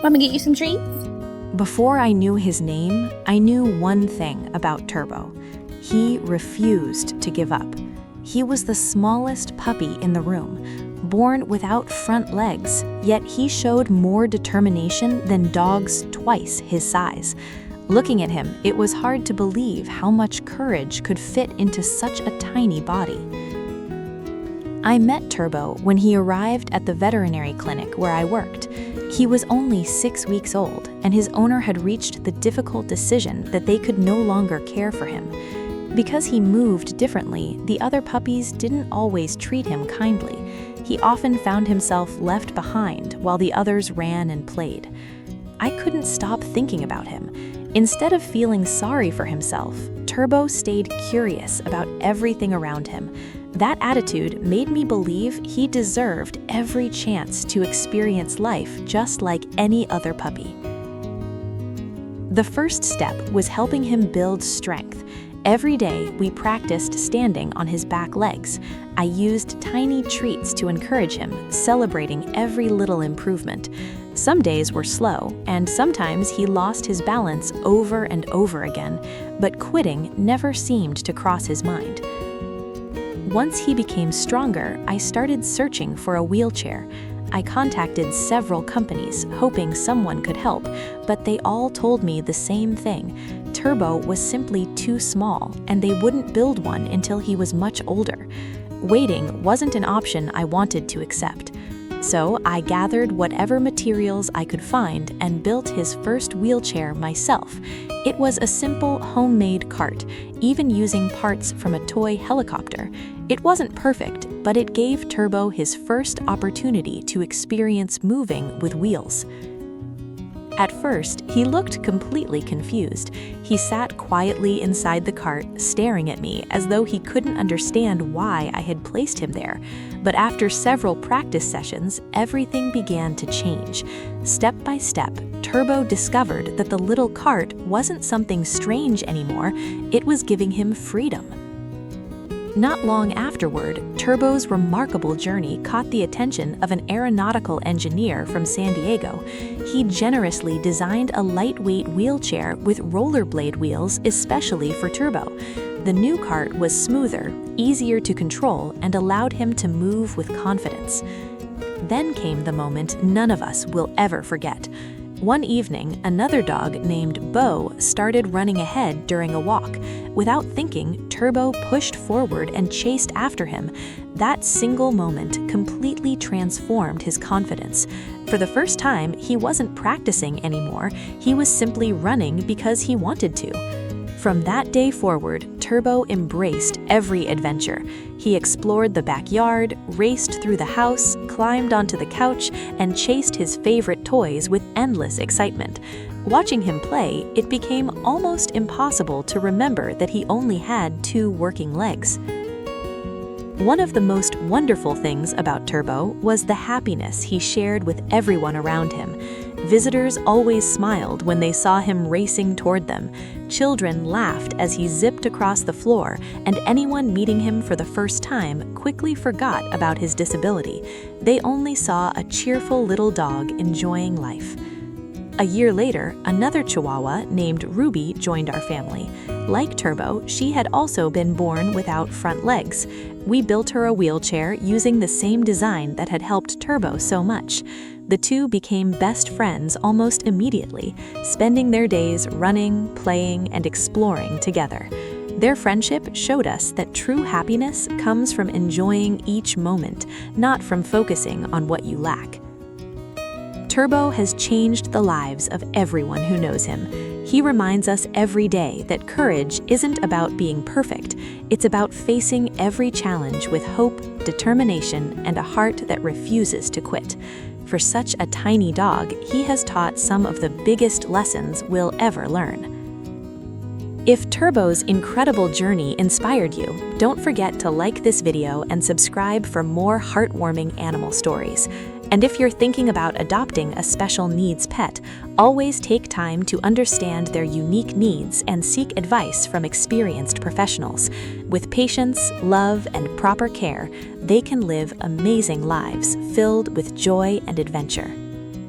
Want me to get you some treats? Before I knew his name, I knew one thing about Turbo. He refused to give up. He was the smallest puppy in the room, born without front legs, yet he showed more determination than dogs twice his size. Looking at him, it was hard to believe how much courage could fit into such a tiny body. I met Turbo when he arrived at the veterinary clinic where I worked. He was only 6 weeks old, and his owner had reached the difficult decision that they could no longer care for him. Because he moved differently, the other puppies didn't always treat him kindly. He often found himself left behind while the others ran and played. I couldn't stop thinking about him. Instead of feeling sorry for himself, Turbo stayed curious about everything around him. That attitude made me believe he deserved every chance to experience life just like any other puppy. The first step was helping him build strength. Every day, we practiced standing on his back legs. I used tiny treats to encourage him, celebrating every little improvement. Some days were slow, and sometimes he lost his balance over and over again, but quitting never seemed to cross his mind. Once he became stronger, I started searching for a wheelchair. I contacted several companies, hoping someone could help, but they all told me the same thing. Turbo was simply too small, and they wouldn't build one until he was much older. Waiting wasn't an option I wanted to accept. So I gathered whatever materials I could find and built his first wheelchair myself. It was a simple homemade cart, even using parts from a toy helicopter. It wasn't perfect, but it gave Turbo his first opportunity to experience moving with wheels. At first, he looked completely confused. He sat quietly inside the cart, staring at me as though he couldn't understand why I had placed him there. But after several practice sessions, everything began to change. Step by step, Turbo discovered that the little cart wasn't something strange anymore. It was giving him freedom. Not long afterward, Turbo's remarkable journey caught the attention of an aeronautical engineer from San Diego. He generously designed a lightweight wheelchair with rollerblade wheels especially for Turbo. The new cart was smoother, easier to control, and allowed him to move with confidence. Then came the moment none of us will ever forget. One evening, another dog named Bo started running ahead during a walk. Without thinking, Turbo pushed forward and chased after him. That single moment completely transformed his confidence. For the first time, he wasn't practicing anymore. He was simply running because he wanted to. From that day forward, Turbo embraced every adventure. He explored the backyard, raced through the house, climbed onto the couch, and chased his favorite toys with endless excitement. Watching him play, it became almost impossible to remember that he only had 2 working legs. One of the most wonderful things about Turbo was the happiness he shared with everyone around him. Visitors always smiled when they saw him racing toward them. Children laughed as he zipped across the floor, and anyone meeting him for the first time quickly forgot about his disability. They only saw a cheerful little dog enjoying life. A year later, another Chihuahua named Ruby joined our family. Like Turbo, she had also been born without front legs. We built her a wheelchair using the same design that had helped Turbo so much. The two became best friends almost immediately, spending their days running, playing, and exploring together. Their friendship showed us that true happiness comes from enjoying each moment, not from focusing on what you lack. Turbo has changed the lives of everyone who knows him. He reminds us every day that courage isn't about being perfect. It's about facing every challenge with hope, determination, and a heart that refuses to quit. For such a tiny dog, he has taught some of the biggest lessons we'll ever learn. If Turbo's incredible journey inspired you, don't forget to like this video and subscribe for more heartwarming animal stories. And if you're thinking about adopting a special needs pet, always take time to understand their unique needs and seek advice from experienced professionals. With patience, love, and proper care, they can live amazing lives filled with joy and adventure.